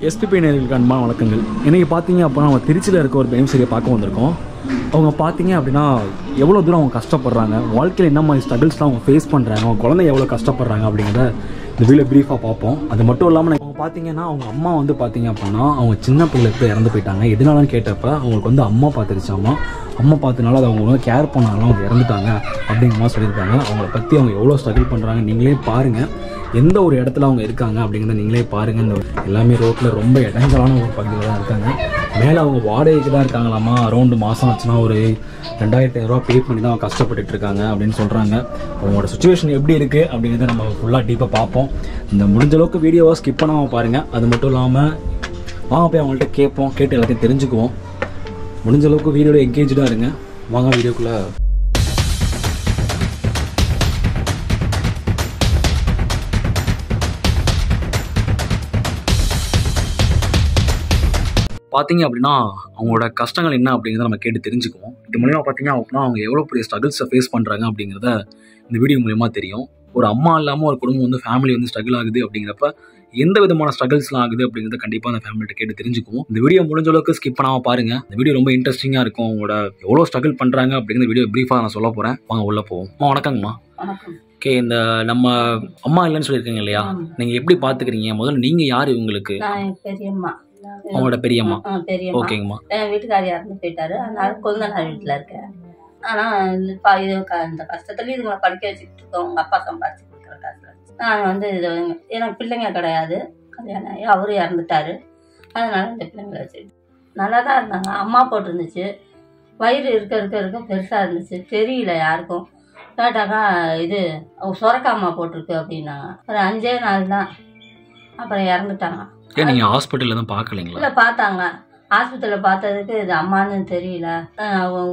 SPB நேயர்களுக்கு அன்பான வணக்கங்கள். இன்றைக்கி பார்த்தீங்க அப்படின்னா நம்ம திருச்சியில் இருக்க ஒரு பெனிஃபிஷரியை பார்க்க வந்திருக்கோம். அவங்க பார்த்தீங்க அப்படின்னா எவ்வளோ தூரம் அவங்க கஷ்டப்படுறாங்க, வாழ்க்கையில் என்ன மாதிரி ஸ்ட்ரகிள்ஸ்லாம் அவங்க ஃபேஸ் பண்ணுறாங்க, அவங்க குழந்தை எவ்வளோ கஷ்டப்படுறாங்க அப்படிங்கிறத இந்த வீடியோ ப்ரீஃபாக பார்ப்போம். அது மட்டும் இல்லாமல் அவங்க பார்த்தீங்கன்னா அவங்க அம்மா வந்து பார்த்தீங்க அப்படின்னா அவங்க சின்ன பிள்ளைக்கு இறந்து போயிட்டாங்க. எதனாலன்னு கேட்டப்ப அவங்களுக்கு வந்து அம்மா பார்த்துருச்சாமா, அம்மா பார்த்தனால அதை அவங்க கேர் பண்ணாலும் அவங்க இறந்துட்டாங்க அப்படிங்கிற மாதிரி சொல்லியிருக்காங்க. அவங்கள பற்றி அவங்க எவ்வளோ ஸ்ட்ரகிள் பண்ணுறாங்க நீங்களே பாருங்கள். எந்த ஒரு இடத்துல அவங்க இருக்காங்க அப்படிங்கிறத நீங்களே பாருங்கள். இந்த எல்லாமே ரோட்டில் ரொம்ப இடைஞ்சலான ஒரு பகுதியில் தான் இருக்காங்க. மேலே அவங்க வாடகைக்கு தான் இருக்காங்களாமா. அரௌண்டு மாதம் ஆச்சுன்னா ஒரு 2500 ரூபா பே பண்ணி தான் அவங்க கஷ்டப்பட்டுட்டு இருக்காங்க அப்படின்னு சொல்கிறாங்க. அவங்களோட சுச்சுவேஷன் எப்படி இருக்குது அப்படிங்கிறத நம்ம ஃபுல்லாக டீப்பாக பார்ப்போம். இந்த முடிஞ்ச அளவுக்கு வீடியோவை ஸ்கிப் பண்ணாமல் பாருங்கள். அது மட்டும் இல்லாமல் வாங்க போய் அவங்கள்ட்ட கேட்போம், கேட்டு எல்லாத்தையும் தெரிஞ்சுக்குவோம். முடிஞ்ச அளவுக்கு வீடியோவில் என்கேஜாக இருங்க. வாங்க வீடியோக்குள்ளே. பார்த்தீங்க அப்படின்னா அவங்களோட கஷ்டங்கள் என்ன அப்படிங்கிறத நம்ம கேட்டு தெரிஞ்சுக்குவோம். இது மூலிமா பார்த்தீங்க அப்படின்னா அவங்க எவ்வளோ பெரிய ஸ்ட்ரகிள்ஸை ஃபேஸ் பண்ணுறாங்க அப்படிங்கிறத இந்த வீடியோ மூலிமா தெரியும். ஒரு அம்மா இல்லாமல் ஒரு குடும்பம் வந்து ஃபேமிலி வந்து ஸ்ட்ரகிள் ஆகுது அப்படிங்கிறப்ப எந்த விதமான ஸ்ட்ரகிள்ஸ்லாம் ஆகுது அப்படிங்கிறத கண்டிப்பாக அந்த ஃபேமிலிட்ட கேட்டு தெரிஞ்சுக்குவோம். இந்த வீடியோ முடிஞ்ச அளவுக்கு ஸ்கிப் பண்ணாமல் பாருங்கள். இந்த வீடியோ ரொம்ப இன்ட்ரெஸ்டிங்காக இருக்கும். அவங்களோட எவ்வளோ ஸ்ட்ரகிள் பண்ணுறாங்க அப்படிங்கிற வீடியோ ப்ரீஃபாக நான் சொல்ல போகிறேன். வாங்க உள்ளே போவோம். வணக்கங்கம்மா. ஓகே, இந்த நம்ம அம்மா இல்லைன்னு சொல்லியிருக்கீங்க இல்லையா, நீங்கள் எப்படி பார்த்துக்கிறீங்க? முதல்ல நீங்கள் யார் இவங்களுக்கு? பெரியம்மா. அவங்களோட பெரியம்மா. பெரியம்மா. ஓகேங்கம்மா. என் வீட்டுக்காரி இறந்து போயிட்டாரு. அதனால கொழுந்தனார் வீட்டில் இருக்கேன். ஆனால் இந்த கஷ்டத்துலேயும் இதுங்களை படிக்க வச்சுக்கிட்டு இருக்கோம். உங்கள் அப்பா சம்பாதிச்சு கொடுக்குற காசுல நான் வந்து இது எனக்கு பிள்ளைங்க கிடையாது. கல்யாணம் ஆகி அவரும் இறந்துட்டாரு. அதனால இந்த பிள்ளைங்களை வச்சுக்கிட்டு நல்லா தான் இருந்தாங்க. அம்மா போட்டிருந்துச்சு. வயிறு இருக்க பெருசாக இருந்துச்சு. தெரியல யாருக்கும். கேட்டாக்கா இது சுரக்காம்மா போட்டிருக்கு அப்படின்னாங்க. ஒரு 5 நாள் தான். அப்புறம் இறந்துட்டாங்க. ஏன் நீங்கள் ஹாஸ்பிட்டலில் தான் பார்க்கலீங்களா? இல்லை, பார்த்தாங்க. ஆஸ்பத்திரியில் பார்த்ததுக்கு இது அம்மான்னு தெரியல.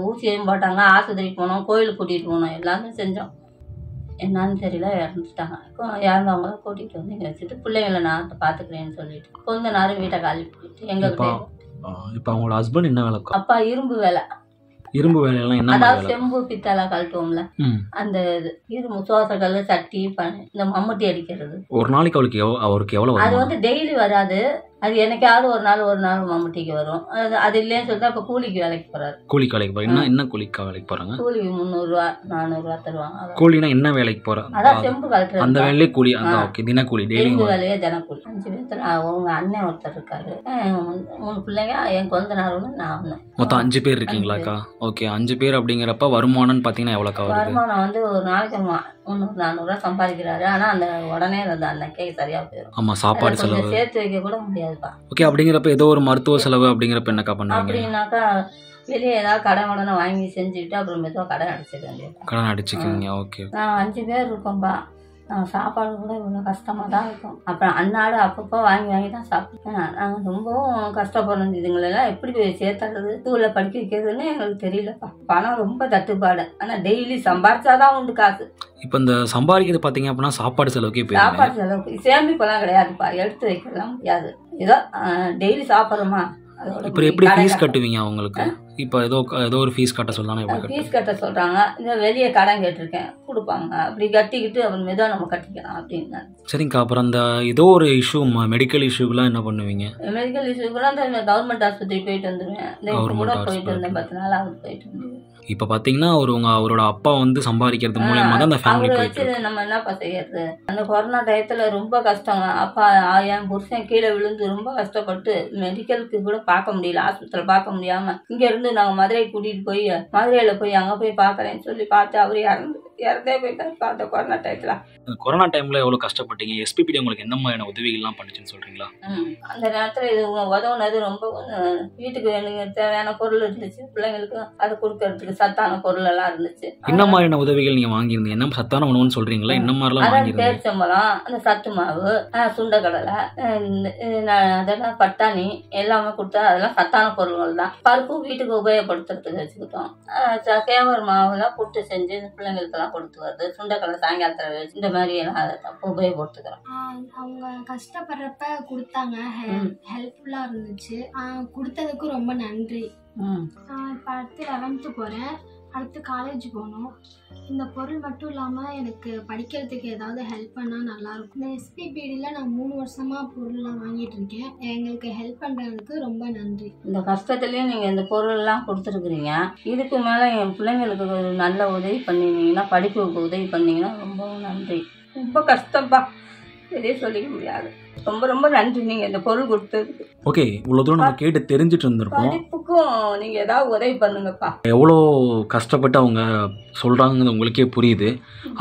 ஊசியையும் போட்டாங்க. ஆஸ்பத்திரிக்கு போனோம், கோயிலுக்கு கூட்டிகிட்டு போனோம், எல்லாமே செஞ்சோம். என்னன்னு தெரியல, இறந்துட்டாங்க. இறந்தவங்கள கூட்டிகிட்டு வந்து இங்கே வச்சுட்டு பிள்ளைங்களை நான் பார்த்துக்கிறேன்னு சொல்லிட்டு கொஞ்ச நேரம் வீட்டை காலி பண்ணிட்டு எங்ககிட்ட. இப்போ அவங்களோட ஹஸ்பண்ட் என்ன வேலை? அப்பா இரும்பு வேலை. இரும்பு வேலையெல்லாம் என்ன? அதாவது செம்பு பித்தளை கழட்டுவோம்ல, அந்த இது இரும்பு சோசக்கல், சட்டி, இந்த மம்முட்டி அடிக்கிறது. ஒரு நாளைக்கு அவருக்கு எவ்வளவு? அது வந்து டெய்லி வராது. அது என்னைக்காவது ஒரு நாள் மம்முட்டிக்கு வரும். அது இல்லைன்னு சொல்லிட்டு அப்போ கூலிக்கு வேலைக்கு போறாரு. கூலிக்கு வேலைக்கு போறாங்க. என்ன கூலிக்கு வேலைக்கு போறாங்க? கூலிக்கு 300 ரூபா 400 ரூபா தருவாங்க. கூலினா என்ன வேலைக்கு போறாங்க? அதான் செம்பு கழட்டுறது. அந்த வேலையே கூலி. ஓகே, தினக்கூலி. டெய்லி வேலையே தினக்கூலி. 5 பேர். அவங்க அண்ணன் ஒருத்தர் இருக்காரு. 3 பிள்ளைங்க. என் கொழுந்தனார் ஒன்று, நான் ஒன்று. மொத்தம் 5 பேர் இருக்கீங்களாக்கா? ஓகே, 5 பேர் அப்படிங்கிறப்ப வருமானம்னு பார்த்தீங்கன்னா எவ்வளோக்கா வருது? வருமானம் வந்து ஒரு நாளைக்கு 300-400 ரூபா சம்பாதிக்கிறாரு. ஆனால் அந்த உடனே அந்த அன்னைக்கே சரியா போயிடும். ஆமா, சாப்பாடு செலவு சேர்த்து வைக்க கூட முடியாதுப்பா. ஓகே, அப்படிங்கிறப்ப ஏதோ ஒரு மருத்துவ செலவு அப்படிங்கிறப்ப என்னக்கா பண்ணுவாங்க? அப்படின்னாக்கா வெளியே ஏதாவது கடன் வாங்கி செஞ்சுக்கிட்டு அப்புறம் மெதுவாக கடன் அடிச்சிக்க வேண்டியது. கடன் அடிச்சுக்கீங்க. ஓகே. நான் 5 பேர் இருக்கோம்பா. சாப்பாடு கூட இவ்வளோ கஷ்டமாக தான் இருக்கும். அப்புறம் அன்னாடு அப்பப்போ வாங்கி தான் சாப்பிட்டேன். நாங்கள் ரொம்பவும் கஷ்டப்படுறோம். இதுங்களெல்லாம் எப்படி போய் சேர்த்துறது, ஸ்கூலில் படிக்க வைக்கிறதுன்னு எங்களுக்கு தெரியலப்பா. பணம் ரொம்ப தட்டுப்பாடு. ஆனால் டெய்லி சம்பாரிச்சாதான் உண்டு காசு. இப்போ இந்த சம்பாதிக்கிறது பார்த்தீங்க அப்படின்னா சாப்பாடு செலவுக்கே போய் சாப்பாடு செலவுக்கு சேமிப்பெல்லாம் கிடையாதுப்பா. எடுத்து வைக்கலாம் முடியாது. ஏதோ டெய்லி சாப்பிட்றோமா. இப்போ எப்படி ஃபீஸ் கட்டுவீங்க அவங்களுக்கு? இப்போ ஏதோ ஒரு ஃபீஸ் கட்ட சொல்றாங்க. ஃபீஸ் கட்ட சொல்றாங்க. இந்த வெளியே கடன் கேட்டிருக்கேன், கொடுப்பாங்க. அப்படி கட்டிக்கிட்டு அப்புறம் மெதுவாக நம்ம கட்டிக்கலாம் அப்படின்னு. சரிங்கக்கா. அப்புறம் அந்த ஏதோ ஒரு இஷ்யூ, மெடிக்கல் இஷ்யூக்கெல்லாம் என்ன பண்ணுவீங்க? மெடிக்கல் இஷ்யூக்கெல்லாம் இந்த கவர்மெண்ட் ஆஸ்பத்திரி போயிட்டு வந்துடுவேன். கூட போயிட்டு வந்தேன். 10 நாள் ஆகுது போயிட்டு வந்து. இப்போ பார்த்தீங்கன்னா அவரோட அப்பா வந்து சம்பாதிக்கிறது மூலியமா தான் அந்த ஃபேமிலி போயிட்டு இருக்கு. நம்ம என்னப்பா செய்யறது? அந்த கொரோனா டயத்துல ரொம்ப கஷ்டங்க. அப்பா என் புருஷன் கீழே விழுந்து ரொம்ப கஷ்டப்பட்டு மெடிக்கலுக்கு கூட பார்க்க முடியல. ஆஸ்பத்திரியில் பார்க்க முடியாம இங்க இருந்து நாங்கள் மதுரை கூட்டிட்டு போய் மதுரையில போய் அங்கே போய் பார்க்கறேன்னு சொல்லி பார்த்து அவர் இறந்தே போயிட்டாரு அந்த கொரோனா டயத்துல. கொரோனா டைம்ல எவ்வளவு கஷ்டப்பட்டீங்க? எஸ்பிபி உங்களுக்கு என்ன மாதிரியான உதவிகள்லாம் பண்ணுச்சுன்னு சொல்றீங்களா? அந்த நேரத்தில் இது உதவுனது ரொம்ப. வீட்டுக்கு வேணுங்க தேவையான பொருள் இருந்துச்சு, பிள்ளைங்களுக்கு அதை கொடுக்கறதுக்கு சத்தான பொருள் எல்லாம் இருந்துச்சு. என்ன மாதிரியான உதவிகள் நீங்க வாங்கியிருந்தீங்க? என்ன சத்தான உணவுன்னு சொல்றீங்களா? என்ன மாதிரிலாம் வாங்கியிருந்தீங்க? பேரிச்சம்பழம், அந்த சத்து மாவு, சுண்டக்கடலை, அதெல்லாம் பட்டாணி எல்லாமே கொடுத்தா அதெல்லாம் சத்தான பொருள்கள் தான். பருப்பு வீட்டுக்கு உபயோகப்படுத்துறதுக்கு வச்சுக்கிட்டோம். கேவர் மாவுலாம் புட்டு செஞ்சு பிள்ளைங்களுக்கெல்லாம் கொடுத்து வருது. சுண்டக்கடலை சாயங்காலத்தில் வச்சு இந்த மாதிரி எல்லாம் உபயோகப்படுத்துக்கிறோம். அவங்க கஷ்டப்படுறப்ப கொடுத்தாங்க. ஹெல்ப்ஃபுல்லா இருந்துச்சு. கொடுத்ததுக்கு ரொம்ப நன்றி. இப்போ அடுத்து 11th போறேன். அடுத்து காலேஜ் போகணும். இந்த பொருள் மட்டும் இல்லாமல் எனக்கு படிக்கிறதுக்கு ஏதாவது ஹெல்ப் பண்ணால் நல்லாயிருக்கும். இந்த எஸ்பிபிடியில் நான் 3 வருஷமாக பொருள்லாம் வாங்கிட்டு இருக்கேன். எங்களுக்கு ஹெல்ப் பண்ணுறதுக்கு ரொம்ப நன்றி. இந்த கஷ்டத்துலேயும் நீங்கள் இந்த பொருள்லாம் கொடுத்துருக்குறீங்க. இதுக்கு மேலே என் பிள்ளைங்களுக்கு ஒரு நல்ல உதவி பண்ணினீங்கன்னா, படிப்புக்கு உதவி பண்ணீங்கன்னா ரொம்ப நன்றி. ரொம்ப கஷ்டம்ப்பா, வெளியே சொல்லிக்க முடியாது. ரொம்ப ரொம்ப நன்றி நீங்கள் இந்த பொருள் கொடுத்ததுக்கு. ஓகே, இவ்வளோ தூரம் நம்ம கேட்டு தெரிஞ்சுட்டு இருந்திருக்கோம். படிப்புக்கும் நீங்கள் ஏதாவது உதவி பண்ணுங்கப்பா. எவ்வளோ கஷ்டப்பட்டு அவங்க சொல்கிறாங்கிறது உங்களுக்கே புரியுது.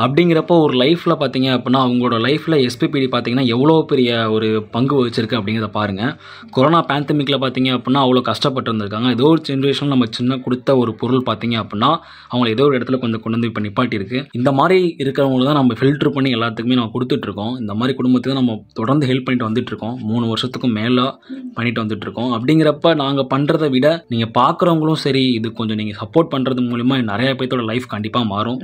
அப்படிங்கிறப்போ ஒரு லைஃப்பில் பார்த்தீங்க அப்படின்னா அவங்களோட லைஃப்பில் எஸ்பிபிடி பார்த்தீங்கன்னா எவ்வளோ பெரிய ஒரு பங்கு வகிச்சிருக்கு அப்படிங்கிறத பாருங்கள். கொரோனா பேண்டமிக்கில் பார்த்தீங்க அப்படின்னா அவ்வளோ கஷ்டப்பட்டு இருந்திருக்காங்க. ஏதோ ஒரு ஜென்ரேஷனில் நம்ம சின்ன கொடுத்த ஒரு பொருள் பார்த்தீங்க அப்படின்னா அவங்களை ஏதோ ஒரு இடத்துல கொஞ்சம் கொண்டு வந்து இப்போ நிப்பாட்டியிருக்கு. இந்த மாதிரி இருக்கிறவங்க தான் நம்ம ஃபில்ட்ரு பண்ணி எல்லாத்துக்குமே நம்ம கொடுத்துட்ருக்கோம். இந்த மாதிரி குடும்பத்துக்கு நம்ம தொடர்ந்து ஹெல்ப் பண்ணிட்டு வந்துட்டுருக்கோம். 3 வருஷத்துக்கும் மேலே பண்ணிட்டு வந்துட்டுருக்கோம். அப்படிங்கிறப்ப நாங்கள் பண்ணுறதை விட நீங்கள் பார்க்குறவங்களும் சரி, இது கொஞ்சம் நீங்கள் சப்போர்ட் பண்ணுறது மூலிமா நிறைய பேர்த்தோட லைஃப் கண்டிப்பாக மாறும்.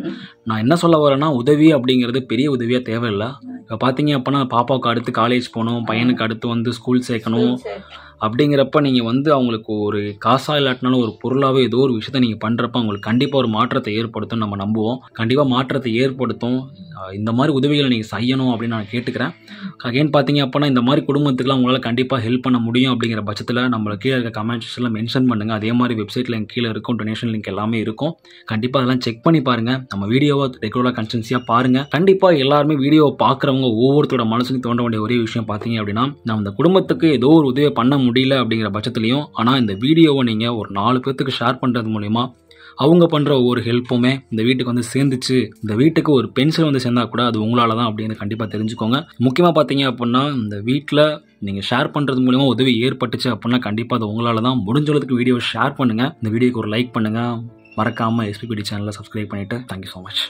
நான் என்ன சொல்ல வரேன்னா, உதவி அப்படிங்கிறது பெரிய உதவியாக தேவையில்லை. இப்போ பார்த்தீங்க அப்படின்னா பாப்பாவுக்கு அடுத்து காலேஜ் போகணும், பையனுக்கு அடுத்து வந்து ஸ்கூல் சேர்க்கணும். அப்படிங்கிறப்ப நீங்கள் வந்து அவங்களுக்கு ஒரு காசாக இல்லாட்டினாலும் ஒரு பொருளாகவே ஏதோ ஒரு விஷயத்தை நீங்கள் பண்ணுறப்ப அவங்களுக்கு கண்டிப்பாக ஒரு மாற்றத்தை ஏற்படுத்தும் நம்ம நம்புவோம். கண்டிப்பாக மாற்றத்தை ஏற்படுத்தும். இந்த மாதிரி உதவிகளை நீங்கள் செய்யணும் அப்படின்னு நான் கேட்டுக்கிறேன். அகைன் பார்த்தீங்க அப்படின்னா இந்த மாதிரி குடும்பத்துக்குலாம் உங்களால் கண்டிப்பாக ஹெல்ப் பண்ண முடியும் அப்படிங்கிற பட்சத்தில் நம்மளை கீழே இருக்க கமெண்ட் செக்ஷனில் மென்ஷன் பண்ணுங்கள். அதே மாதிரி வெப்சைட்டில் எங்கள் கீழே இருக்கும், டொனேஷன் லிங்க் எல்லாமே இருக்கும். கண்டிப்பாக அதெல்லாம் செக் பண்ணி பாருங்கள். நம்ம வீடியோவை ரெகுலராக கன்சிஸ்டன்சியாக பாருங்கள். கண்டிப்பாக எல்லாருமே வீடியோவை பார்க்குறவங்க ஒவ்வொருத்தரோட மனசுக்கு தோன்ற வேண்டிய ஒரே விஷயம் பார்த்தீங்க அப்படின்னா, நம்ம இந்த குடும்பத்துக்கு ஏதோ ஒரு உதவி பண்ண முடியல அப்படிங்கிற பட்சத்துலையும் ஆனால் இந்த வீடியோவை நீங்கள் ஒரு 4 பேர்த்துக்கு ஷேர் பண்ணுறது மூலிமா அவங்க பண்ணுற ஒவ்வொரு ஹெல்ப்புமே இந்த வீட்டுக்கு வந்து சேர்ந்துச்சு. இந்த வீட்டுக்கு ஒரு பென்சில் வந்து சேர்ந்தா கூட அது உங்களால் தான் அப்படின்னு கண்டிப்பாக தெரிஞ்சுக்கோங்க. முக்கியமாக பார்த்தீங்க அப்படின்னா இந்த வீட்டில் நீங்கள் ஷேர் பண்ணுறது மூலிமா உதவி ஏற்பட்டுச்சு அப்படின்னா கண்டிப்பாக அது உங்களால் தான். முடிஞ்சளவுக்கு வீடியோ ஷேர் பண்ணுங்கள். இந்த வீடியோக்கு ஒரு லைக் பண்ணுங்கள். மறக்காமல் எஸ்பிபிடி சேனலை சப்ஸ்கிரைப் பண்ணிவிட்டு தேங்க்யூ ஸோ மச்.